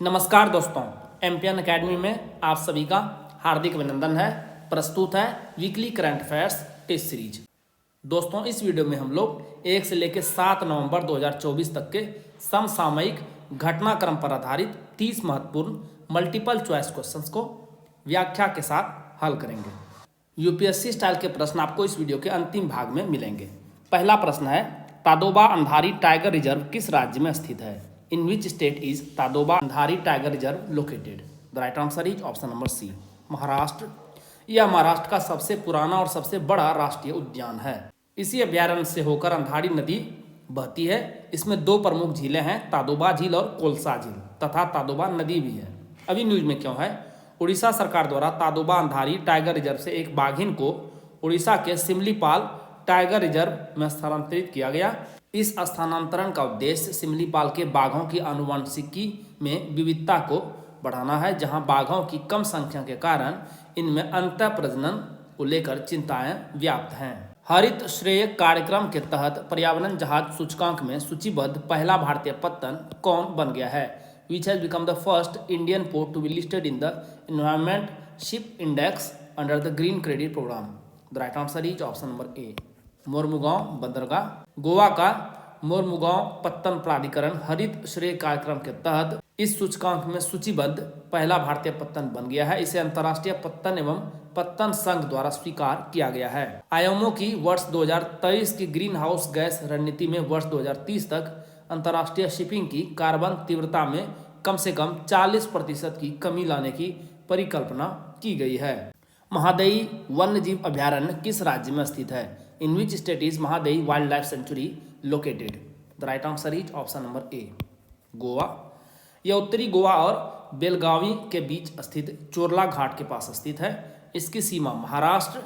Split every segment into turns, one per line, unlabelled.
नमस्कार दोस्तों, MPN academy में आप सभी का हार्दिक अभिनंदन है। प्रस्तुत है weekly current affairs test series. दोस्तों, इस वीडियो में हम लोग 1 से लेकर 7 नवंबर 2024 तक के समसामयिक घटनाक्रम पर आधारित 30 महत्वपूर्ण मल्टीपल चॉइस क्वेश्चंस को व्याख्या के साथ हल करेंगे। यूपीएससी स्टाइल के प्रश्न आपको इस वीडियो के अंतिम भाग में मिलेंगे। पहला प्रश्न है, तादोबा अंधारी टाइगर रिजर्व किस राज्य में स्थित है? In which state is Tadoba Andhari tiger reserve located? The right answer is option number C, Maharashtra. यह महाराष्ट्र का सबसे पुराना और सबसे बड़ा राष्ट्रीय उद्यान है। इसी अभ्यारण्य से होकर अंधारी नदी बहती है। इसमें 2 प्रमुख झीलें हैं, तादोबा झील और कोलसा झील तथा तादोबा नदी भी है। अभी न्यूज में क्यों है? उड़ीसा सरकार द्वारा तादोबा अंधारी टाइगर रिजर्व से एक बाघिन को उड़ीसा के सिमलीपाल टाइगर रिजर्व में स्थानांतरित किया गया। इस स्थानांतरण का उद्देश्य सिमलीपाल के बाघों की आनुवंशिकी में विविधता को बढ़ाना है, जहां बाघों की कम संख्या के कारण इनमें अंतः प्रजनन को लेकर चिंताएं व्याप्त हैं। हरित श्रेय कार्यक्रम के तहत पर्यावरण जहाज सूचकांक में सूचीबद्ध पहला भारतीय पत्तन कौन बन गया है? Which has become the first Indian port to be listed in the Environment Ship Index under the Green Credit Program? The right answer is option number A, Mormugao बंदरगाह। गोवा का मोरमुगांव पत्तन प्राधिकरण हरित श्रेय कार्यक्रम के तहत इस सूचकांक में सूचीबद्ध पहला भारतीय पत्तन बन गया है। इसे अंतर्राष्ट्रीय पत्तन एवं पत्तन संघ द्वारा स्वीकार किया गया है। आईएमओ की वर्ष 2023 की ग्रीन हाउस गैस रणनीति में वर्ष 2030 तक अंतर्राष्ट्रीय शिपिंग की कार्बन तीव्रता में कम से कम 40% की कमी लाने की परिकल्पना की गई है। महादई वन्यजीव अभ्यारण्य किस राज्य में स्थित है? In which state is Mahadei wildlife sanctuary located? The right answer is option number A, Goa. यह उत्तरी गोवा और बेलगावी के बीच स्थित चोरला घाट के पास स्थित है। इसकी सीमा महाराष्ट्र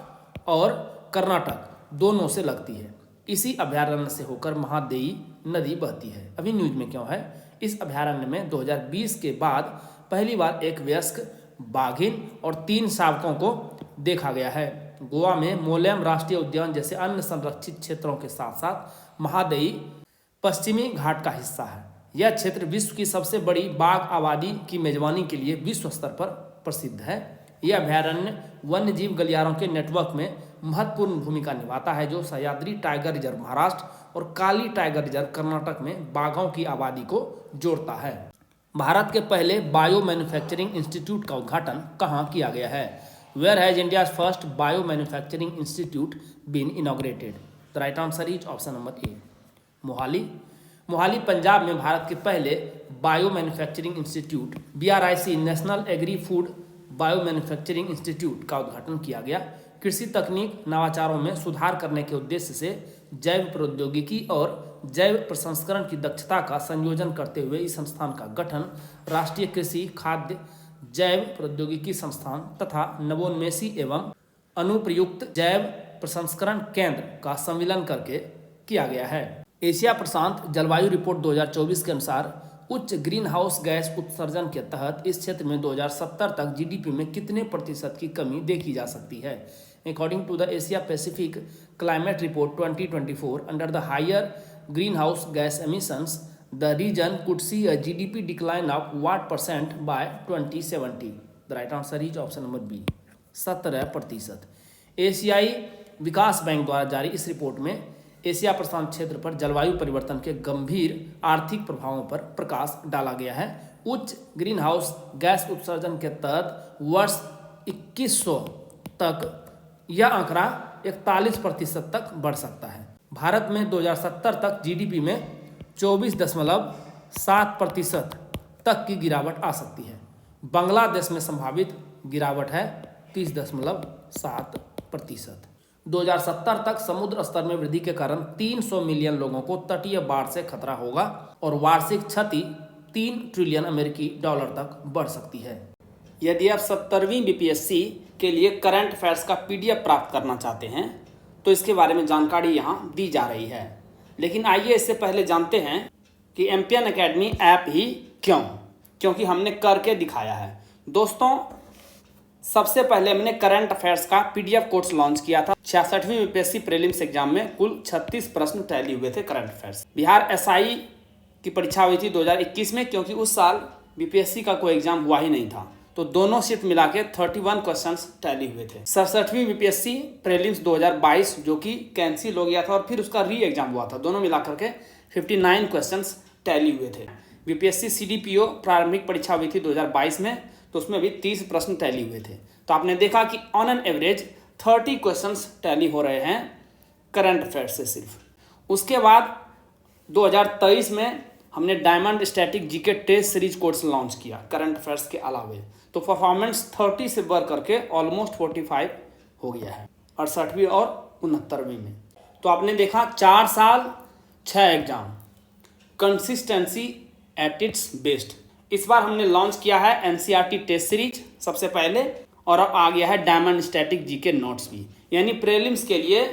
और कर्नाटक दोनों से लगती है। इसी अभ्यारण्य से होकर महादेई नदी बहती है। अभी न्यूज में क्यों है? इस अभ्यारण्य में 2020 के बाद पहली बार एक वयस्क बाघिन और 3 शावकों को देखा गया है। गोवा में मोलेम राष्ट्रीय उद्यान जैसे अन्य संरक्षित क्षेत्रों के साथ साथ महादेई पश्चिमी घाट का हिस्सा है। यह क्षेत्र विश्व की सबसे बड़ी बाघ आबादी की मेजबानी के लिए विश्व स्तर पर प्रसिद्ध है। यह अभ्यारण्य वन्यजीव गलियारों के नेटवर्क में महत्वपूर्ण भूमिका निभाता है, जो सह्याद्री टाइगर रिजर्व महाराष्ट्र और काली टाइगर रिजर्व कर्नाटक में बाघों की आबादी को जोड़ता है। भारत के पहले बायो मैन्युफैक्चरिंग इंस्टीट्यूट का उद्घाटन कहाँ किया गया है? Where has India first bio manufacturing institute been inaugurated? The right answer is option number A, Mohali. Mohali Punjab में भारत के पहले bio manufacturing institute BRIC national agri food bio manufacturing institute का उद्घाटन किया गया। कृषि तकनीक नवाचारों में सुधार करने के उद्देश्य से जैव प्रौद्योगिकी और जैव प्रसंस्करण की दक्षता का संयोजन करते हुए इस संस्थान का गठन राष्ट्रीय कृषि खाद्य जैव प्रौद्योगिकी संस्थान तथा नवोन्मेषी एवं अनुप्रयुक्त जैव प्रसंस्करण केंद्र का संविलन करके किया गया है। एशिया प्रशांत जलवायु रिपोर्ट 2024 के अनुसार उच्च ग्रीन हाउस गैस उत्सर्जन के तहत इस क्षेत्र में 2070 तक GDP में कितने प्रतिशत की कमी देखी जा सकती है? According to the Asia Pacific Climate Report 2024, under the higher greenhouse gas emissions, the region could see a GDP decline of what percent by 2070? The right answer is option number B, 17%। एशियाई विकास bank द्वारा जारी इस report में Asia प्रशांत क्षेत्र पर जलवायु परिवर्तन के गंभीर आर्थिक प्रभावों पर प्रकाश डाला गया है। उच्च ग्रीन हाउस गैस उत्सर्जन के तहत वर्ष 2100 तक यह आंकड़ा 41% तक बढ़ सकता है। भारत में 2070 तक GDP में 24.7% तक की गिरावट आ सकती है। बांग्लादेश में संभावित गिरावट है 30.7%। 2070 तक समुद्र स्तर में वृद्धि के कारण 300 मिलियन लोगों को तटीय बाढ़ से खतरा होगा और वार्षिक क्षति 3 ट्रिलियन अमेरिकी डॉलर तक बढ़ सकती है। यदि आप 70वीं BPSC के लिए करंट अफेयर्स का PDF प्राप्त करना चाहते हैं तो इसके बारे में जानकारी यहाँ दी जा रही है। लेकिन आइए इससे पहले जानते हैं कि एमपीएन एकेडमी ऐप ही क्यों, क्योंकि हमने करके दिखाया है। दोस्तों, सबसे पहले हमने करंट अफेयर्स का PDF कोर्स लॉन्च किया था। 66वीं BPSC प्रीलिम्स एग्जाम में कुल 36 प्रश्न टैली हुए थे करंट अफेयर्स। बिहार SI की परीक्षा हुई थी 2021 में, क्योंकि उस साल
बीपीएससी का कोई एग्जाम हुआ ही नहीं था, तो दोनों शिफ्ट मिला के 31 क्वेश्चंस टैली हुए थे। 67वीं बीपीएससी प्रीलिम्स 2022 जो कि कैंसिल हो गया था और फिर उसका री एग्जाम हुआ था, दोनों मिला करके 59 क्वेश्चंस टैली हुए थे। बीपीएससी सीडीपीओ प्रारंभिक परीक्षा हुई थी 2022 में, तो उसमें भी 30 प्रश्न टैली हुए थे। तो आपने देखा कि on an average 30 questions tally हो रहे हैं करंट अफेयर्स से सिर्फ। उसके बाद 2023 में हमने diamond static GK test series course launch किया करंट अफेयर्स के अलावे, तो परफॉर्मेंस 30 से बढ़ करके ऑलमोस्ट 45 हो गया है 68वीं और 69वीं में। तो आपने देखा 4 साल 6 exam, consistency at its best. इस बार हमने लॉन्च किया है एनसीईआरटी टेस्ट सीरीज सबसे पहले, और अब आ गया है डायमंड स्टैटिक जीके नोट्स भी, यानी प्रीलिम्स के लिए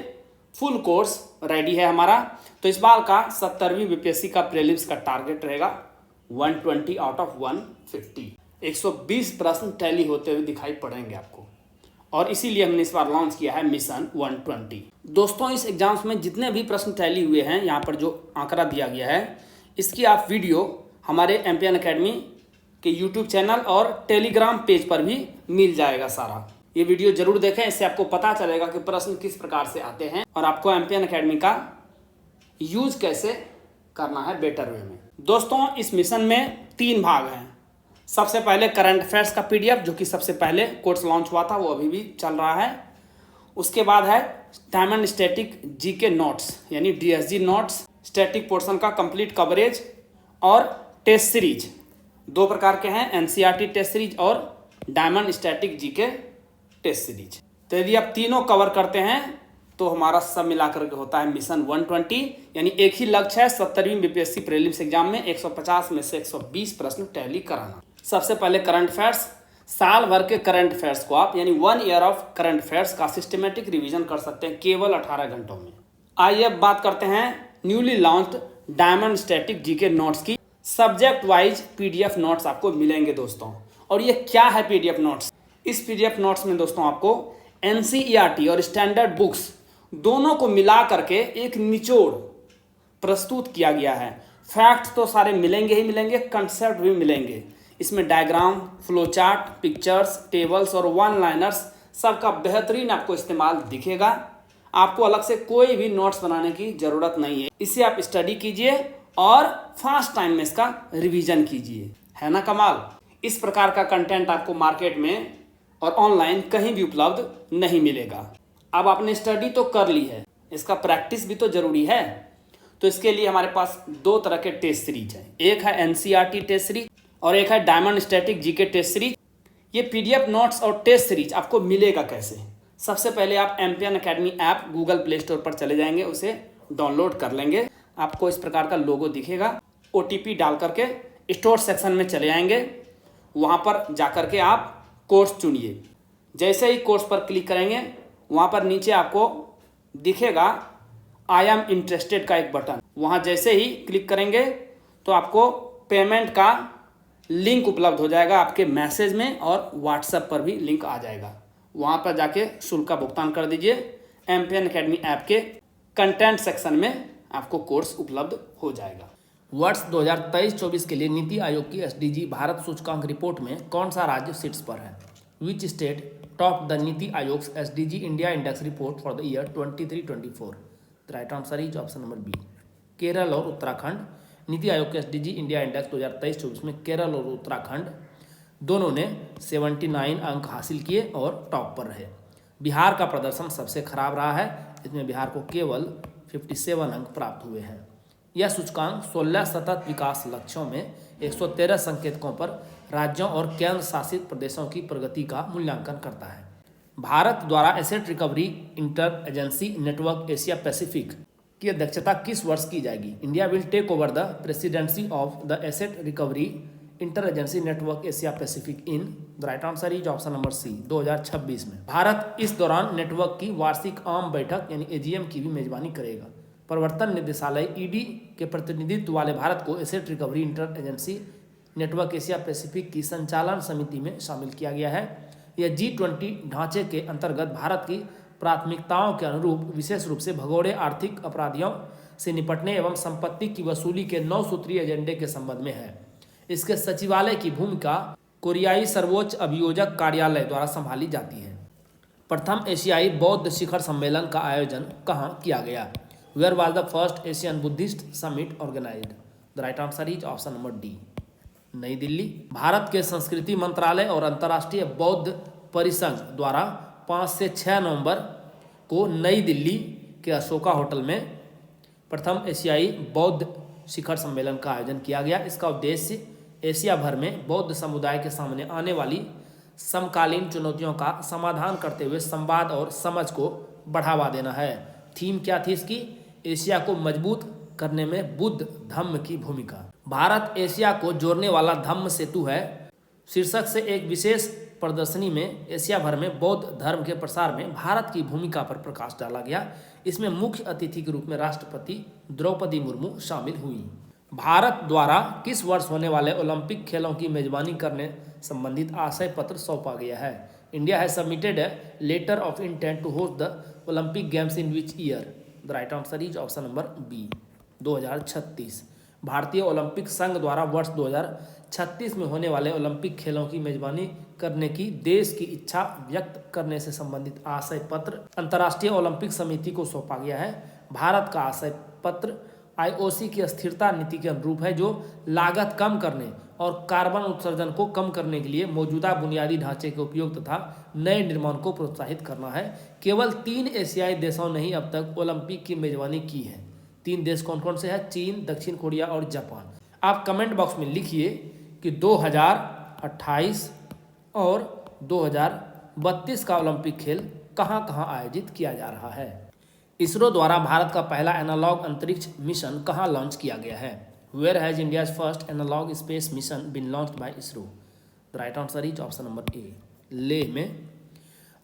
फुल कोर्स रेडी है हमारा। तो इस बार का 70वीं बीपीएससी का प्रीलिम्स का टारगेट रहेगा 120 आउट ऑफ 150। 120 प्रश्न टैली होते हुए दिखाई पड़ेंगे आपको, और इसीलिए हमने इस बार लॉन्च किया है मिशन 120। दोस्तों इस एग्जाम्स में जितने भी प्रश्न टैली हुए हैं, यहाँ पर जो आंकड़ा दिया गया है, इसकी आप वीडियो हमारे एमपीएन अकेडमी के यूट्यूब चैनल और टेलीग्राम पेज पर भी मिल जाएगा सारा। ये वीडियो जरूर देखें, इससे आपको पता चलेगा कि प्रश्न किस प्रकार से आते हैं और आपको एमपीएन अकेडमी का यूज कैसे करना है बेटर वे में। दोस्तों इस मिशन में 3 भाग हैं। सबसे पहले करंट अफेयर्स का पीडीएफ जो कि सबसे पहले कोर्स लॉन्च हुआ था, वो अभी भी चल रहा है। उसके बाद है डायमंड स्टैटिक जीके नोट्स यानी डीएसजी नोट्स, स्टैटिक पोर्शन का कंप्लीट कवरेज, और टेस्ट सीरीज 2 प्रकार के हैं, एनसीईआरटी टेस्ट सीरीज और diamond static GK test series. तो यदि आप तीनों कवर करते हैं तो हमारा सब मिलाकर के होता है मिशन 120, यानी एक ही लक्ष्य है 70वीं बीपीएससी प्रीलिम्स एग्जाम में 150 में से 120 प्रश्न टैली कराना। सबसे पहले करंट अफेयर्स, साल भर के करंट अफेयर्स को आप यानी 1 ईयर ऑफ करंट अफेयर्स का सिस्टमेटिक रिवीजन कर सकते हैं केवल 18 घंटों में। आइए अब बात करते हैं newly launched diamond static GK notes की। सब्जेक्ट वाइज पीडीएफ नोट्स आपको मिलेंगे दोस्तों। और ये क्या है पीडीएफ नोट्स? इस पीडीएफ नोट्स में दोस्तों आपको एनसीईआरटी और स्टैंडर्ड बुक्स दोनों को मिला करके एक निचोड़ प्रस्तुत किया गया है। फैक्ट्स तो सारे मिलेंगे ही मिलेंगे, कंसेप्ट भी मिलेंगे। इसमें diagram, flow chart, pictures, tables और वन लाइनर्स सबका बेहतरीन आपको इस्तेमाल दिखेगा। आपको अलग से कोई भी नोट्स बनाने की जरूरत नहीं है। इसे आप स्टडी कीजिए और फास्ट टाइम में इसका रिवीजन कीजिए, है ना कमाल। इस प्रकार का कंटेंट आपको मार्केट में और ऑनलाइन कहीं भी उपलब्ध नहीं मिलेगा। अब आपने स्टडी तो कर ली है, इसका प्रैक्टिस भी तो जरूरी है। तो इसके लिए हमारे पास 2 तरह के टेस्ट सीरीज हैं, एक है एनसीईआरटी टेस्ट सीरीज और एक है diamond static GK test series. ये पीडीएफ नोट्स और टेस्ट सीरीज आपको मिलेगा कैसे? सबसे पहले आप MPN academy app Google Play Store पर चले जाएंगे, उसे डाउनलोड कर लेंगे। आपको इस प्रकार का लोगो दिखेगा, ओटीपी डाल करके स्टोर सेक्शन में चले आएंगे। वहाँ पर जा करके आप कोर्स चुनिए। जैसे ही कोर्स पर क्लिक करेंगे, वहाँ पर नीचे आपको दिखेगा आई एम इंटरेस्टेड का एक बटन। वहाँ जैसे ही क्लिक करेंगे तो आपको पेमेंट का लिंक उपलब्ध हो जाएगा आपके मैसेज में, और व्हाट्सएप पर भी लिंक आ जाएगा। वहाँ पर जाके शुल्क का भुगतान कर दीजिए। एमपीएन अकेडमी ऐप के कंटेंट सेक्शन में आपको कोर्स उपलब्ध हो जाएगा।
वर्ष 2023-24 के लिए नीति आयोग की एसडीजी भारत सूचकांक रिपोर्ट में कौन सा राज्य शीर्ष पर है? Which state top the Niti Aayog SDG India index report for the year 23-24? The right answer is option number B, Kerala और उत्तराखंड। नीति आयोग के एसडीजी इंडिया इंडेक्स 2023-24 में केरल और उत्तराखंड दोनों ने 79 अंक हासिल किए और टॉप पर रहे। बिहार का प्रदर्शन सबसे खराब रहा है, इसमें बिहार को केवल 57 अंक प्राप्त हुए हैं। यह सूचकांक 16 सतत विकास लक्ष्यों में 113 संकेतकों पर राज्यों और केंद्र शासित प्रदेशों की प्रगति का मूल्यांकन करता है। भारत द्वारा asset recovery inter agency network Asia Pacific की अध्यक्षता किस वर्ष की जाएगी? India will take over the presidency of the asset recovery inter agency network Asia Pacific in the right answer is option number C, 2026 में। भारत इस दौरान नेटवर्क की वार्षिक आम बैठक यानी एजीएम की भी मेजबानी करेगा। प्रवर्तन निदेशालय ईडी के प्रतिनिधित्व वाले भारत को asset recovery inter agency network Asia Pacific की संचालन समिति में शामिल किया गया है। यह G20 ढांचे के अंतर्गत भारत की प्राथमिकताओं के अनुरूप विशेष रूप से भगोड़े आर्थिक अपराधियों से निपटने एवं संपत्ति की वसूली के 9 सूत्रीय एजेंडे के संबंध में है। इसके सचिवालय की भूमिका कोरियाई सर्वोच्च अभियोजक कार्यालय द्वारा संभाली जाती है। प्रथम एशियाई बौद्ध शिखर सम्मेलन का आयोजन कहाँ किया गया? Where was the first Asian Buddhist summit organized? The right answer is option number D, Nai Delhi. Bharat के संस्कृति मंत्रालय और अंतर्राष्ट्रीय बौद्ध परिसंघ द्वारा 5 से 6 नवंबर को नई दिल्ली के अशोका होटल में प्रथम एशियाई बौद्ध शिखर सम्मेलन का आयोजन किया गया। इसका उद्देश्य एशिया भर में बौद्ध समुदाय के सामने आने वाली समकालीन चुनौतियों का समाधान करते हुए संवाद और समझ को बढ़ावा देना है। थीम क्या थी इसकी? एशिया को मजबूत करने में बुद्ध धम्म की भूमिका। भारत एशिया को जोड़ने वाला धम्म सेतु है शीर्षक से एक विशेष प्रदर्शनी में एशिया भर में बौद्ध धर्म के प्रसार में भारत की भूमिका पर प्रकाश डाला गया। इसमें मुख्य अतिथि के रूप में राष्ट्रपति द्रौपदी मुर्मू शामिल हुई। भारत द्वारा किस वर्ष होने वाले ओलंपिक खेलों की मेजबानी करने संबंधित आशय पत्र सौंपा गया है? India has submitted a letter of intent to host the Olympic games in which year? The right answer is option number B, 2036। भारतीय ओलंपिक संघ द्वारा वर्ष 2036 में होने वाले ओलंपिक खेलों की मेजबानी करने की देश की इच्छा व्यक्त करने से संबंधित आशय पत्र अंतर्राष्ट्रीय ओलंपिक समिति को सौंपा गया है। भारत का आशय पत्र आईओसी की स्थिरता नीति के अनुरूप है, जो लागत कम करने और कार्बन उत्सर्जन को कम करने के लिए मौजूदा बुनियादी ढांचे के उपयोग तथा नए निर्माण को प्रोत्साहित करना है। केवल 3 एशियाई देशों ने ही अब तक ओलंपिक की मेजबानी की है। 3 देश कौन कौन से हैं? चीन, दक्षिण कोरिया और जापान। आप कमेंट बॉक्स में लिखिए कि 2028 और 2032 का ओलंपिक खेल कहाँ कहाँ आयोजित किया जा रहा है। इसरो द्वारा भारत का पहला एनालॉग अंतरिक्ष मिशन कहाँ लॉन्च किया गया है? Where has India's first analog space mission been launched by ISRO? The right answer is option number A, Leh में।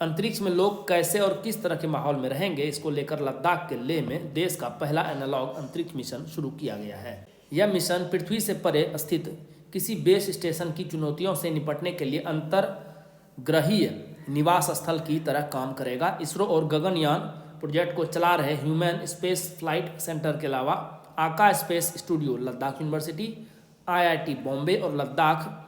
अंतरिक्ष में लोग कैसे और किस तरह के माहौल में रहेंगे, इसको लेकर लद्दाख के लेह में देश का पहला एनालॉग अंतरिक्ष मिशन शुरू किया गया है। यह मिशन पृथ्वी से परे स्थित किसी बेस स्टेशन की चुनौतियों से निपटने के लिए अंतर्ग्रहीय निवास स्थल की तरह काम करेगा। इसरो और गगनयान प्रोजेक्ट को चला रहे ह्यूमन स्पेस फ्लाइट सेंटर के अलावा Aaka space studio, Ladakh university, IIT Bombay और Ladakh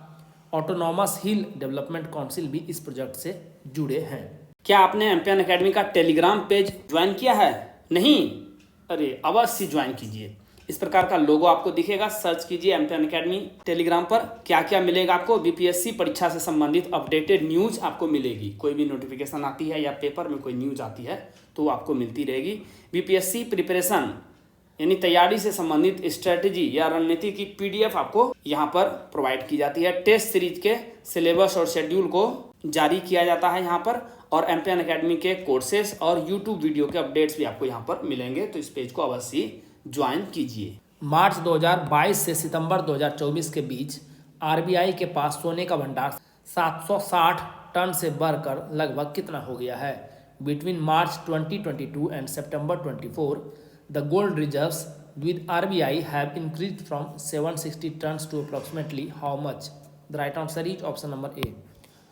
autonomous hill development council भी इस प्रोजेक्ट से जुड़े हैं।
क्या आपने एम्पियन एकेडमी का टेलीग्राम पेज ज्वाइन किया है? नहीं? अरे अवश्य ज्वाइन कीजिए। इस प्रकार का लोगो आपको दिखेगा, सर्च कीजिए एम्पियन एकेडमी टेलीग्राम पर। क्या क्या मिलेगा आपको? बीपीएससी परीक्षा से संबंधित अपडेटेड न्यूज आपको मिलेगी। कोई भी नोटिफिकेशन आती है या पेपर में कोई न्यूज आती है तो आपको मिलती रहेगी। बीपीएससी प्रिपरेशन यानी तैयारी से संबंधित स्ट्रेटेजी या रणनीति की पीडीएफ आपको यहाँ पर प्रोवाइड की जाती है। टेस्ट सीरीज के सिलेबस और शेड्यूल को जारी किया जाता है यहाँ पर, और एम्पियन एकेडमी के कोर्सेज और यूट्यूब वीडियो के अपडेट्स भी आपको यहाँ पर मिलेंगे। तो इस पेज को अवश्य ज्वाइन कीजिए।
मार्च 2022 से सितंबर 2024 के बीच आरबीआई के पास सोने का भंडार 760 टन से बढ़कर लगभग कितना हो गया है? Between March 2022 and September 24 the gold reserves with RBI have increased from 760 tons to approximately how much? The right answer is option number A,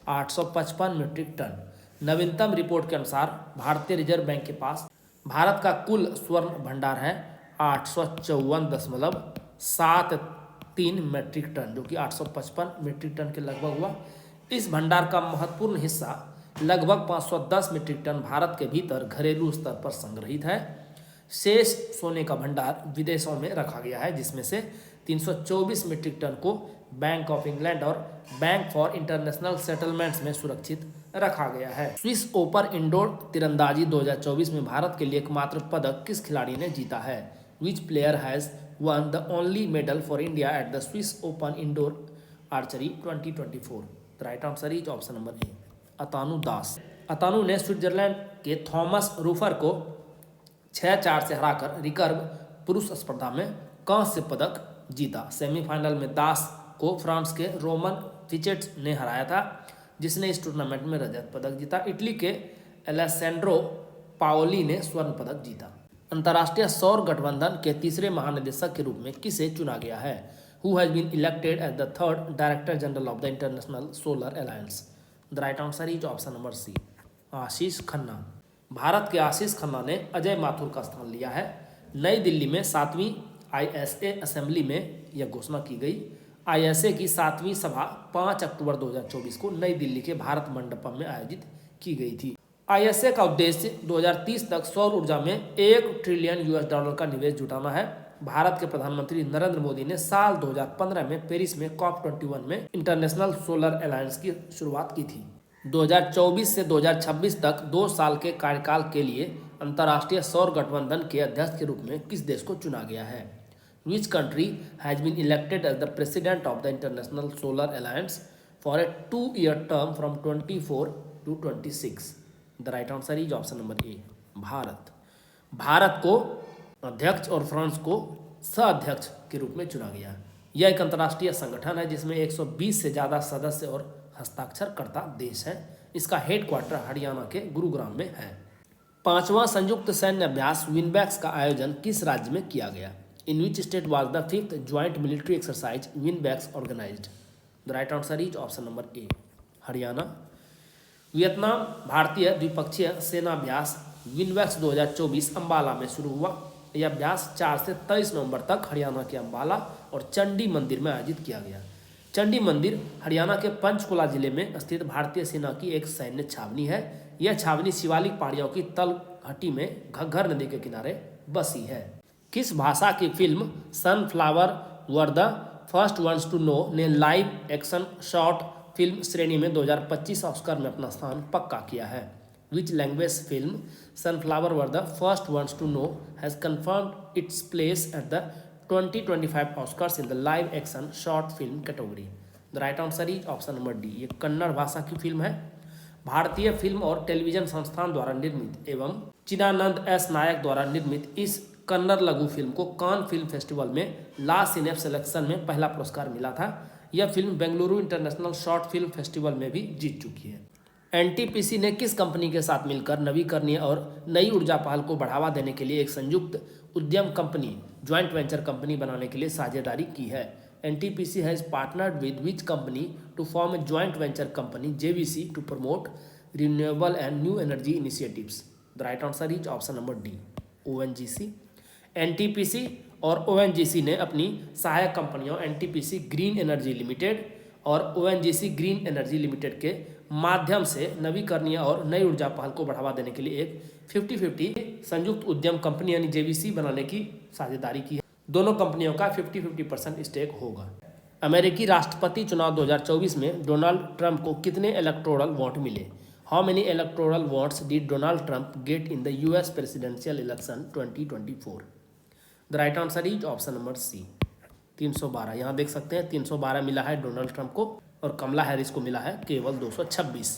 855 metric ton. नवीनतम रिपोर्ट के अनुसार भारतीय रिजर्व बैंक के पास भारत का कुल स्वर्ण भंडार है 854.73 मीट्रिक टन, जो कि 855 मीट्रिक टन के लगभग हुआ। इस भंडार का महत्वपूर्ण हिस्सा लगभग 510 मीट्रिक टन भारत के भीतर घरेलू स्तर पर संग्रहित है। शेष सोने का भंडार विदेशों में रखा गया है, जिसमें से 324 मीट्रिक टन को बैंक ऑफ इंग्लैंड और बैंक फॉर इंटरनेशनल सेटलमेंट्स में सुरक्षित रखा गया है। स्विस ओपन इंडोर तीरंदाजी 2024 में भारत के लिए एकमात्र पदक किस खिलाड़ी ने जीता है? Which player has won the only medal for India at the Swiss open indoor archery 2024? The right answer is option number A, Atanu Das. Atanu ने स्विट्जरलैंड के थॉमस रूफर को 6-4 से हराकर रिकर्व पुरुष स्पर्धा में कांस्य पदक जीता। सेमीफाइनल में दास को फ्रांस के रोमन फिचेट्स ने हराया था, जिसने इस टूर्नामेंट में रजत पदक जीता। इटली के एलेसैंड्रो पाओली ने स्वर्ण पदक जीता। अंतर्राष्ट्रीय सौर गठबंधन के तीसरे महानिदेशक के रूप में किसे चुना गया है? Who has been elected as the third director general of the international solar alliance? The right answer is option number C, Ashish Khanna. Bharat के आशीष खन्ना ने अजय माथुर का स्थान लिया है। नई दिल्ली में 7वीं ISA असेंबली में यह घोषणा की गई। ISA की 7वीं सभा 5 अक्टूबर 2024 को नई दिल्ली के भारत मंडपम में आयोजित की गई थी। ISA का उद्देश्य 2030 तक सौर ऊर्जा में $1 ट्रिलियन का निवेश जुटाना है। भारत के प्रधानमंत्री नरेंद्र मोदी ने साल 2015 में पेरिस में COP21 में इंटरनेशनल सोलर अलायंस की शुरुआत की थी। 2024 से 2026 तक 2 साल के कार्यकाल के लिए अंतर्राष्ट्रीय सौर गठबंधन के अध्यक्ष के रूप में किस देश को चुना गया है? Which country has been elected as the president of the International Solar Alliance for a 2-year term from 24 to 26? The right answer is option number A, Bharat. Bharat को अध्यक्ष और फ्रांस को सह-अध्यक्ष के रूप में चुना गया। यह एक अंतर्राष्ट्रीय संगठन है जिसमें 120 से ज़्यादा सदस्य और हस्ताक्षरकर्ता देश हैं। इसका हेडक्वार्टर हरियाणा के गुरुग्राम में है। 5वां संयुक्त सैन्य अभ्यास विनबैक्स का आयोजन किस राज्य में किया गया? In which state was the 5th joint military exercise Winbacks organized? The right answer is option number A, Haryana. Vietnam भारतीय द्विपक्षीय सेनाभ्यास विनबैक्स 2024 अंबाला में शुरू हुआ। यह अभ्यास 4 से 23 नवंबर तक हरियाणा के अंबाला और चंडी मंदिर में आयोजित किया गया। चंडी मंदिर हरियाणा के पंचकुला जिले में स्थित भारतीय सेना की एक सैन्य छावनी है। यह छावनी शिवालिक पहाड़ियों की तलघटी में घग्गर नदी के किनारे बसी है। किस भाषा की film sunflower were the first ones to know ने लाइव एक्शन शॉर्ट फिल्म श्रेणी में 2025 ऑस्कर में अपना स्थान पक्का किया है? Which language film sunflower were the first ones to know has confirmed its place at the 2025 Oscars in the live action short film category? The right answer is option number D, ये कन्नड़ भाषा की film है। भारतीय film और television संस्थान द्वारा निर्मित एवं चिदानंद एस नायक द्वारा निर्मित इस कन्नड़ लघु फिल्म को कान फिल्म फेस्टिवल में ला सिनेप सिलेक्शन में पहला पुरस्कार मिला था। यह film Bengaluru international short film festival में भी जीत चुकी है। NTPC ने किस कंपनी के साथ मिलकर नवीकरणीय और नई ऊर्जा पहल को बढ़ावा देने के लिए एक संयुक्त उद्यम कंपनी ज्वाइंट वेंचर कंपनी बनाने के लिए साझेदारी की है? NTPC has partnered with which company to form a joint venture company JVC to promote renewable and new energy initiatives? The right answer is option number D, ONGC। NTPC और ONGC ने अपनी सहायक कंपनियों NTPC ग्रीन एनर्जी लिमिटेड और ONGC green energy limited के माध्यम से नवीकरणीय और नई ऊर्जा पहल को बढ़ावा देने के लिए एक 50-50 संयुक्त उद्यम कंपनी यानी JVC बनाने की साझेदारी की है। दोनों कंपनियों का 50-50% स्टेक होगा। अमेरिकी राष्ट्रपति चुनाव 2024 में डोनाल्ड ट्रंप को कितने इलेक्टोरल वोट मिले? How many electoral votes did Donald Trump get in the US presidential election 2024? The right answer is option number C, 312। यहाँ देख सकते हैं 312 मिला है डोनाल्ड ट्रंप को और कमला हैरिस को मिला है केवल 226।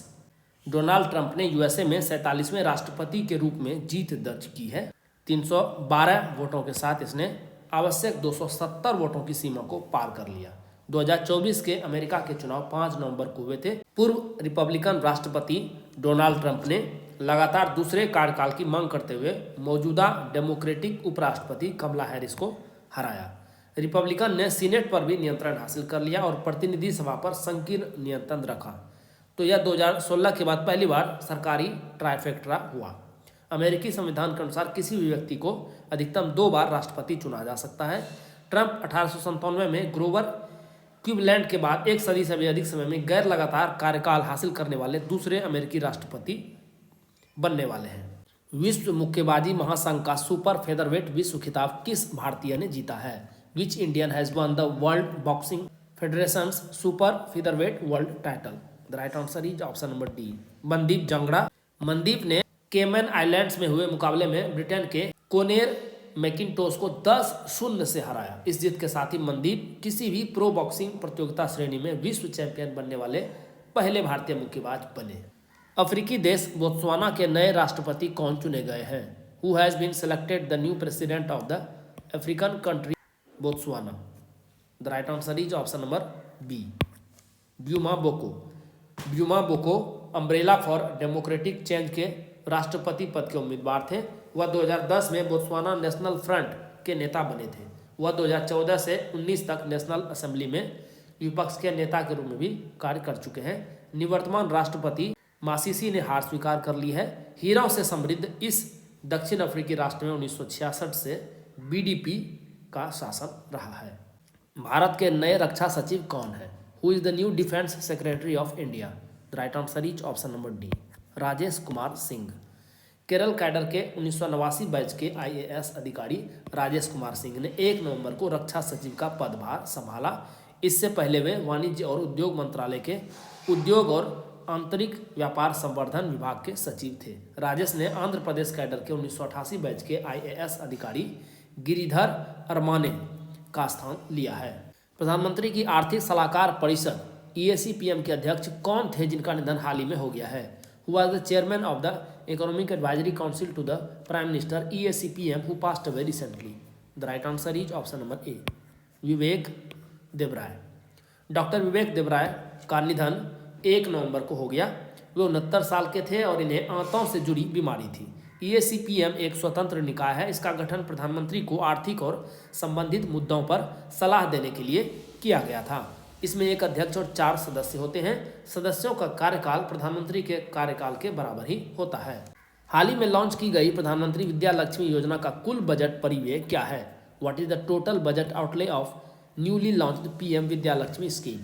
डोनाल्ड ट्रंप ने USA में 47वें राष्ट्रपति के रूप में जीत दर्ज की है। 312 वोटों के साथ इसने आवश्यक 270 वोटों की सीमा को पार कर लिया। 2024 के अमेरिका के चुनाव 5 नवंबर को हुए थे। पूर्व रिपब्लिकन राष्ट्रपति डोनाल्ड ट्रंप ने लगातार दूसरे कार्यकाल की मांग करते हुए मौजूदा डेमोक्रेटिक उपराष्ट्रपति कमला हैरिस को हराया। रिपब्लिकन ने सीनेट पर भी नियंत्रण हासिल कर लिया और प्रतिनिधि सभा पर संकीर्ण नियंत्रण रखा। तो यह 2016 के बाद पहली बार सरकारी ट्राइफेक्ट्रा हुआ। अमेरिकी संविधान के अनुसार किसी भी व्यक्ति को अधिकतम 2 बार राष्ट्रपति चुना जा सकता है। ट्रंप 1897 में ग्रोवर क्लीवलैंड के बाद एक सदी से भी अधिक समय में गैर लगातार कार्यकाल हासिल करने वाले दूसरे अमेरिकी राष्ट्रपति बनने वाले हैं। विश्व मुक्केबाजी महासंघ का सुपर फेदरवेट विश्व खिताब किस भारतीय ने जीता है? Which Indian has won the world boxing federations super featherweight world title? The right answer is option number D, Mandeep Jangra. Mandeep ने केमन आइलैंड्स में हुए मुकाबले में ब्रिटेन के कोनेर मैकिंटोश को 10-0 से हराया। इस जीत के साथ ही मनदीप किसी भी प्रो बॉक्सिंग प्रतियोगिता श्रेणी में विश्व चैंपियन बनने वाले पहले भारतीय मुक्केबाज बने। अफ्रीकी देश बोत्सवाना के नए राष्ट्रपति कौन चुने गए हैं? Who has been selected the new president of the African country Botswana? The right answer is option number B, Duma Boko. Duma Boko umbrella for democratic change के राष्ट्रपति पद के उम्मीदवार थे। वह 2010 में बोत्सवाना नेशनल फ्रंट के नेता बने थे। वह 2014 से 19 तक नेशनल असेंबली में विपक्ष के नेता के रूप में भी कार्य कर चुके हैं। निवर्तमान राष्ट्रपति मासीसी ने हार स्वीकार कर ली है। हीरों से समृद्ध इस दक्षिण अफ्रीकी राष्ट्र में 1966 से BDP का शासन रहा है। भारत के नए रक्षा सचिव कौन है? Who is the new defence secretary of India? The right answer is option number D, Rajesh Kumar Singh. Kerala cadre के 1989 बैच के IAS अधिकारी राजेश कुमार सिंह ने 1 नवंबर को रक्षा सचिव का पदभार संभाला। इससे पहले वे वाणिज्य और उद्योग मंत्रालय के उद्योग और आंतरिक व्यापार संवर्धन विभाग के सचिव थे। राजेश ने आंध्र प्रदेश कैडर के 1988 बैच के IAS अधिकारी गिरिधर अरमाने का स्थान लिया है। प्रधानमंत्री की आर्थिक सलाहकार परिषद EAC-PM के अध्यक्ष कौन थे जिनका निधन हाल ही में हो गया है? Who was the chairman of the Economic Advisory Council to the Prime Minister EAC-PM who passed away recently? The right answer is option number A, Vivek Debroy. Doctor Vivek Debroy का निधन 1 नवंबर को हो गया। वे 69 साल के थे और इन्हें आंतों से जुड़ी बीमारी थी। EAC-PM एक स्वतंत्र निकाय है। इसका गठन प्रधानमंत्री को आर्थिक और संबंधित मुद्दों पर सलाह देने के लिए किया गया था। इसमें एक अध्यक्ष और 4 सदस्य होते हैं। सदस्यों का कार्यकाल प्रधानमंत्री के कार्यकाल के बराबर ही होता है। हाल ही में लॉन्च की गई प्रधानमंत्री विद्या लक्ष्मी योजना का कुल बजट परिव्यय क्या है? What is the total budget outlay of newly launched PM Vidya Lakshmi scheme?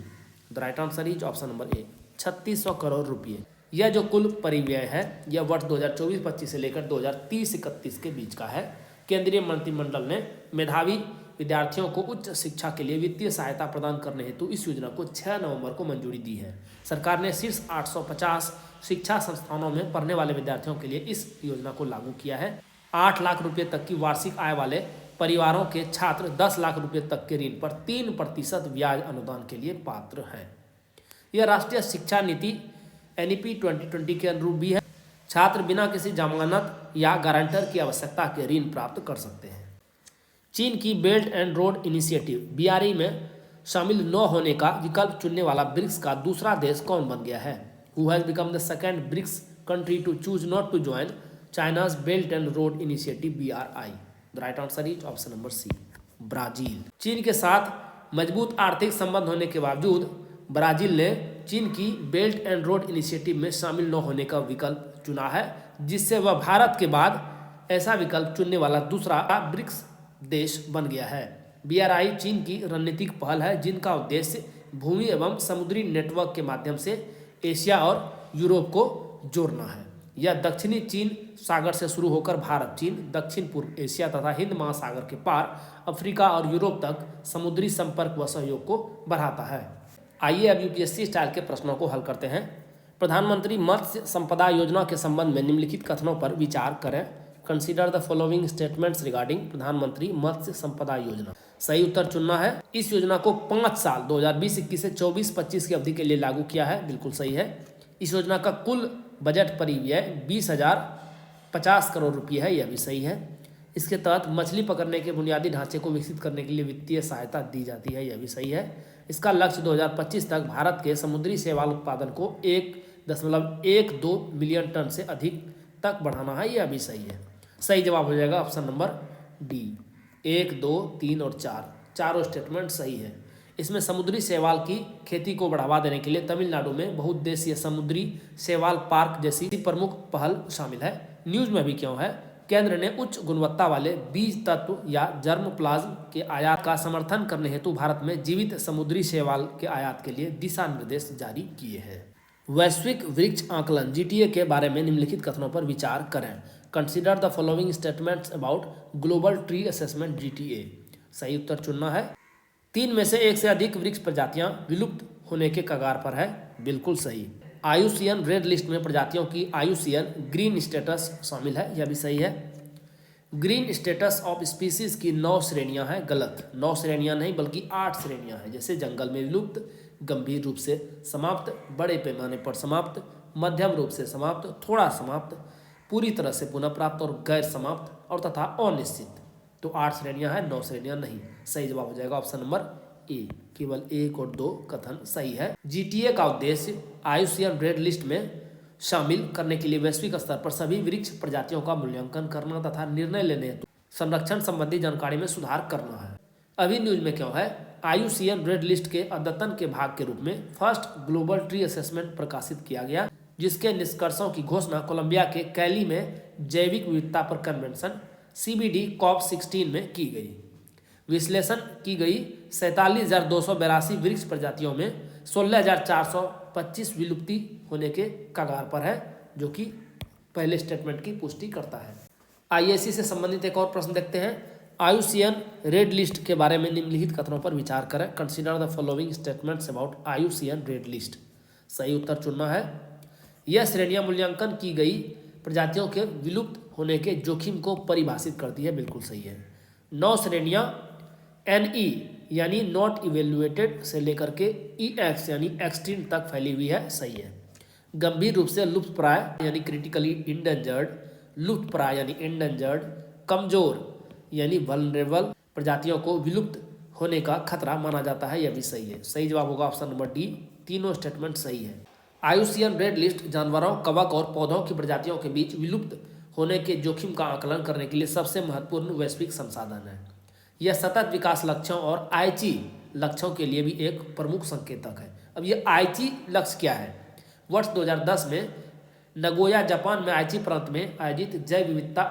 The right answer is option number ए, 3600 करोड़ रुपये। यह जो कुल परिव्यय है यह वर्ष 2024-25 से लेकर 2030-31 के बीच का है। केंद्रीय मंत्रिमंडल ने मेधावी विद्यार्थियों को उच्च शिक्षा के लिए वित्तीय सहायता प्रदान करने हेतु इस योजना को 6 नवंबर को मंजूरी दी है। सरकार ने शीर्ष 850 शिक्षा संस्थानों में पढ़ने वाले विद्यार्थियों के लिए इस योजना को लागू किया है। 8 लाख रुपये तक की वार्षिक आय वाले परिवारों के छात्र 10 लाख रुपये तक के ऋण पर 3% ब्याज अनुदान के लिए पात्र हैं। यह राष्ट्रीय शिक्षा नीति NEP 2020 के अनुरूप भी है। छात्र बिना किसी जमानत या गारंटर की आवश्यकता के ऋण प्राप्त कर सकते हैं। चीन की belt and road initiative BRI में शामिल न होने का विकल्प चुनने वाला ब्रिक्स का दूसरा देश कौन बन गया है? Who has become the second BRICS country to choose not to join China's belt and road initiative BRI? The right answer is option number C, Brazil. Cheen के साथ मजबूत आर्थिक संबंध होने के बावजूद ब्राजील ने चीन की बेल्ट एंड रोड इनिशिएटिव में शामिल न होने का विकल्प चुना है, जिससे वह भारत के बाद ऐसा विकल्प चुनने वाला दूसरा ब्रिक्स देश बन गया है। BRI चीन की रणनीतिक पहल है जिनका उद्देश्य भूमि एवं समुद्री नेटवर्क के माध्यम से एशिया और यूरोप को जोड़ना है। यह दक्षिणी चीन सागर से शुरू होकर भारत, चीन, दक्षिण पूर्व एशिया तथा हिंद महासागर के पार अफ्रीका और यूरोप तक समुद्री संपर्क व सहयोग को बढ़ाता है। आइए अब UPSC स्टाइल के प्रश्नों को हल करते हैं। प्रधानमंत्री मत्स्य संपदा योजना के संबंध में निम्नलिखित कथनों पर विचार करें। Consider the following statements regarding प्रधानमंत्री मत्स्य संपदा योजना। सही उत्तर चुनना है। इस योजना को 5 साल 2020-21 से 24-25 की अवधि के लिए लागू किया है। बिल्कुल सही है। इस योजना का कुल बजट परिव्यय 20,050 करोड़ रुपये है। यह भी सही है। इसके तहत मछली पकड़ने के बुनियादी ढांचे को विकसित करने के लिए वित्तीय सहायता दी जाती है। यह भी सही है। इसका लक्ष्य 2025 तक भारत के समुद्री शैवाल उत्पादन को 1.12 मिलियन टन से अधिक तक बढ़ाना है। यह भी सही है। सही जवाब हो जाएगा ऑप्शन नंबर डी, 1, 2, 3 और 4 चारों स्टेटमेंट सही है। इसमें समुद्री शैवाल की खेती को बढ़ावा देने के लिए तमिलनाडु में बहुउद्देशीय समुद्री शैवाल पार्क जैसी प्रमुख पहल शामिल है। न्यूज में भी क्यों है? केंद्र ने उच्च गुणवत्ता वाले बीज तत्व या जर्म प्लाज्म के आयात का समर्थन करने हेतु भारत में जीवित समुद्री शैवाल के आयात के लिए दिशा निर्देश जारी किए हैं। वैश्विक वृक्ष आकलन GTA के बारे में निम्नलिखित कथनों पर विचार करें। Consider the following statements about global tree assessment GTA। सही उत्तर चुनना है। 3 में से 1 से अधिक वृक्ष प्रजातियां विलुप्त होने के कगार पर है। बिल्कुल सही। IUCN रेड लिस्ट में प्रजातियों की IUCN ग्रीन स्टेटस शामिल है। यह भी सही है। ग्रीन स्टेटस ऑफ स्पीसीज की 9 श्रेणियां हैं। गलत, 9 श्रेणियां नहीं बल्कि 8 श्रेणियां हैं। जैसे जंगल में विलुप्त, गंभीर रूप से समाप्त, बड़े पैमाने पर समाप्त, मध्यम रूप से समाप्त, थोड़ा समाप्त, पूरी तरह से पुनः प्राप्त और गैर समाप्त और तथा अनिश्चित। तो 8 श्रेणियां हैं, 9 श्रेणियां नहीं। सही जवाब हो जाएगा ऑप्शन नंबर ए। केवल 1 और 2 कथन सही है। GTA का उद्देश्य IUCN रेड लिस्ट में शामिल करने के लिए वैश्विक स्तर पर सभी वृक्ष प्रजातियों का मूल्यांकन करना तथा निर्णय लेने हेतु संरक्षण संबंधी जानकारी में सुधार करना है। अभी न्यूज में क्यों है? IUCN रेड लिस्ट के अद्यतन के भाग के रूप में फर्स्ट ग्लोबल ट्री असेसमेंट प्रकाशित किया गया, जिसके निष्कर्षों की घोषणा कोलंबिया के कैली में जैविक विविधता पर कन्वेंशन CBD COP16 में की गई। विश्लेषण की गई 47,282 वृक्ष प्रजातियों में 16,425 विलुप्ति होने के कगार पर है, जो कि पहले स्टेटमेंट की पुष्टि करता है। आईएसी से संबंधित एक और प्रश्न देखते हैं। IUCN रेड लिस्ट के बारे में निम्नलिखित कथनों पर विचार करें। Consider the following statements about IUCN red list. सही उत्तर चुनना है। यह श्रेणियां मूल्यांकन की गई प्रजातियों के विलुप्त होने के जोखिम को परिभाषित करती है। बिल्कुल सही है। 9 श्रेणियां NE यानी नॉट इवेल्युएटेड से लेकर के EX यानी एक्सटिंक्ट तक फैली हुई है। सही है। गंभीर रूप से लुप्तप्राय यानी क्रिटिकली इंडेंजर्ड, लुप्तप्राय यानी इंडेंजर्ड, कमजोर यानी वल्नरेबल प्रजातियों को विलुप्त होने का खतरा माना जाता है। यह भी सही है। सही जवाब होगा ऑप्शन नंबर डी। तीनों स्टेटमेंट सही है। IUCN रेड लिस्ट जानवरों, कवक और पौधों की प्रजातियों के बीच विलुप्त होने के जोखिम का आकलन करने के लिए सबसे महत्वपूर्ण वैश्विक संसाधन है। यह सतत विकास लक्ष्यों और आईची लक्ष्यों के लिए भी एक प्रमुख संकेतक है। अब यह आईची लक्ष्य क्या है? वर्ष 2010 में नगोया जापान में आईची प्रांत में आयोजित जैव विविधता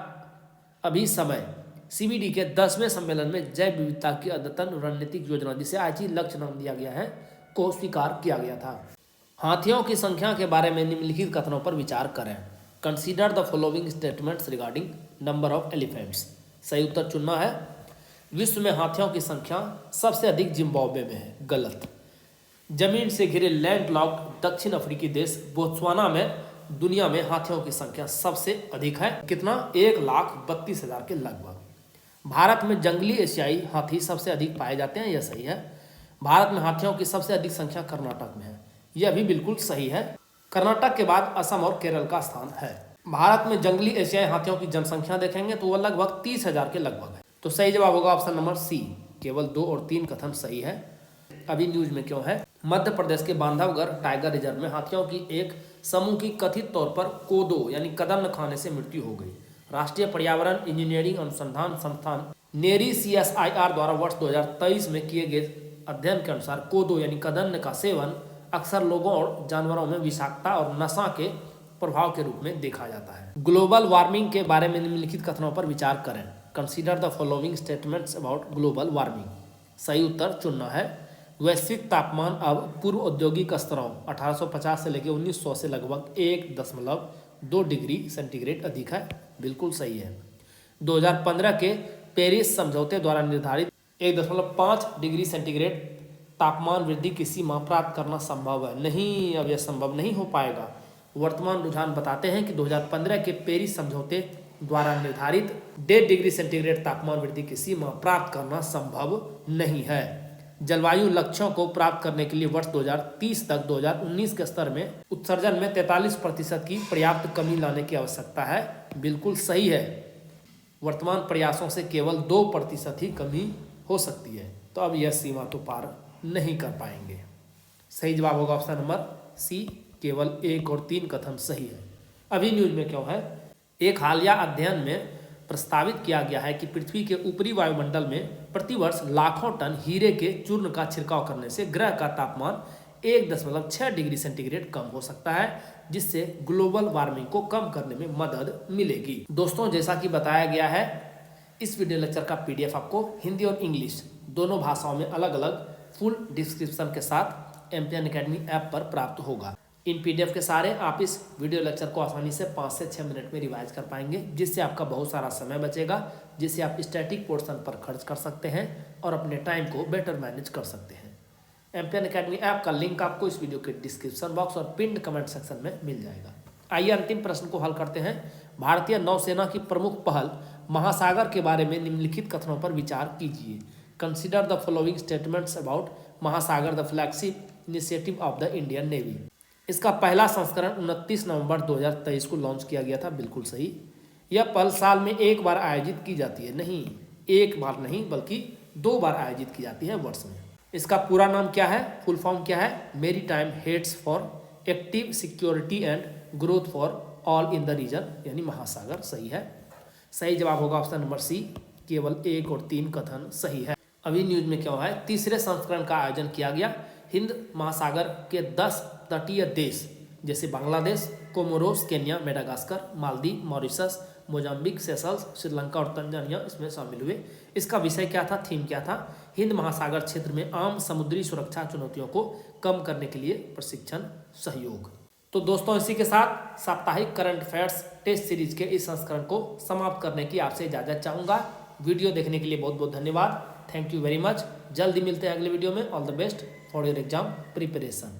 अभिसमय CBD के 10वें सम्मेलन में जैव विविधता की अद्यतन रणनीतिक योजना, जिसे आईची लक्ष्य नाम दिया गया है, को स्वीकार किया गया था। हाथियों की संख्या के बारे में निम्नलिखित कथनों पर विचार करें। Consider the following statements regarding number of elephants. सही उत्तर चुनना है। विश्व में हाथियों की संख्या सबसे अधिक जिम्बाब्वे में है। गलत। जमीन से घिरे लैंडलॉक्ड दक्षिण अफ्रीकी देश बोत्सवाना में दुनिया में हाथियों की संख्या सबसे अधिक है। कितना? 1,32,000 के लगभग। भारत में जंगली एशियाई हाथी सबसे अधिक पाए जाते हैं। यह सही है। भारत में हाथियों की सबसे अधिक संख्या कर्नाटक में है। यह भी बिल्कुल सही है। कर्नाटक के बाद असम और केरल का स्थान है। भारत में जंगली एशियाई हाथियों की जनसंख्या देखेंगे तो वह लगभग 30,000 के लगभग है। तो सही जवाब होगा ऑप्शन नंबर सी। केवल 2 और 3 कथन सही है। अभी न्यूज में क्यों है? मध्य प्रदेश के बांधवगढ़ टाइगर रिजर्व में हाथियों की एक समूह की कथित तौर पर कोदो यानी कदम खाने से मृत्यु हो गई। राष्ट्रीय पर्यावरण इंजीनियरिंग अनुसंधान संस्थान नेरी CSIR द्वारा वर्ष 2023 में किए गए अध्ययन के अनुसार कोदो यानी कदन्न का सेवन अक्सर लोगों और जानवरों में विषाक्तता और नशा के प्रभाव के रूप में देखा जाता है। ग्लोबल वार्मिंग के बारे में निम्नलिखित कथनों पर विचार करें। Consider the following statements about global warming. सही उत्तर चुनना है। वैश्विक तापमान अब पूर्व औद्योगिक स्तरों 1850 से लेकर 1900 से लगभग 1.2 डिग्री सेंटीग्रेड अधिक है। बिल्कुल सही है। 2015 के पेरिस समझौते द्वारा निर्धारित 1.5 डिग्री सेंटीग्रेड तापमान वृद्धि की सीमा प्राप्त करना संभव है नहीं। अब यह संभव नहीं हो पाएगा। वर्तमान रुझान बताते हैं कि 2015 के पेरिस समझौते द्वारा निर्धारित 1.5 डिग्री सेंटीग्रेड तापमान वृद्धि की सीमा प्राप्त करना संभव नहीं है। जलवायु लक्ष्यों को प्राप्त करने के लिए वर्ष 2030 तक 2019 के स्तर में उत्सर्जन में 43% की पर्याप्त कमी लाने की आवश्यकता है। बिल्कुल सही है। वर्तमान प्रयासों से केवल 2% ही कमी हो सकती है। तो अब यह सीमा तो पार नहीं कर पाएंगे। सही जवाब होगा ऑप्शन नंबर सी। केवल 1 और 3 कथन सही है। अभी न्यूज में क्यों है? एक हालिया अध्ययन में प्रस्तावित किया गया है कि पृथ्वी के ऊपरी वायुमंडल में प्रतिवर्ष लाखों टन हीरे के चूर्ण का छिड़काव करने से ग्रह का तापमान 1.6 डिग्री सेंटीग्रेड कम हो सकता है, जिससे ग्लोबल वार्मिंग को कम करने में मदद मिलेगी। दोस्तों, जैसा कि बताया गया है, इस वीडियो लेक्चर का PDF आपको हिंदी और इंग्लिश दोनों भाषाओं में अलग अलग फुल डिस्क्रिप्शन के साथ एम्पियन एकेडमी ऐप पर प्राप्त होगा। इन PDF के सारे आप इस वीडियो लेक्चर को आसानी से 5 से 6 मिनट में रिवाइज कर पाएंगे, जिससे आपका बहुत सारा समय बचेगा, जिससे आप स्टैटिक पोर्शन पर खर्च कर सकते हैं और अपने टाइम को बेटर मैनेज कर सकते हैं। एम्पियन एकेडमी ऐप का लिंक आपको इस वीडियो के डिस्क्रिप्शन बॉक्स और पिन्ड कमेंट सेक्शन में मिल जाएगा। आइए अंतिम प्रश्न को हल करते हैं। भारतीय नौसेना की प्रमुख पहल महासागर के बारे में निम्नलिखित कथनों पर विचार कीजिए। Consider the following statements about Mahasagar, the flagship initiative of the Indian navy. इसका पहला संस्करण 29 नवंबर 2023 को लॉन्च किया गया था। बिल्कुल सही। यह पहल साल में एक बार आयोजित की जाती है। नहीं, एक बार नहीं बल्कि 2 बार आयोजित की जाती है वर्ष में। इसका पूरा नाम क्या है? फुल फॉर्म क्या है? Maritime heads for active security and growth for all in the region, यानी महासागर। सही है। सही जवाब होगा ऑप्शन नंबर सी। केवल 1 और 3 कथन सही है। अभी न्यूज में क्या है? तीसरे संस्करण का आयोजन किया गया। हिंद महासागर के 10 तटीय देश जैसे Bangladesh, Comoros, Kenya, Madagascar, Maldives, Mauritius, Mozambique, Seychelles, Sri Lanka और तंजानिया इसमें शामिल हुए। इसका विषय क्या था, थीम क्या था, हिंद महासागर क्षेत्र में आम समुद्री सुरक्षा चुनौतियों को कम करने के लिए प्रशिक्षण सहयोग। तो दोस्तों इसी के साथ साप्ताहिक करंट अफेयर्स टेस्ट सीरीज के इस संस्करण को समाप्त करने की आपसे इजाजत चाहूँगा। वीडियो देखने के लिए बहुत बहुत धन्यवाद। Thank you very much. जल्दी मिलते हैं अगले वीडियो में। All the best for your exam preparation.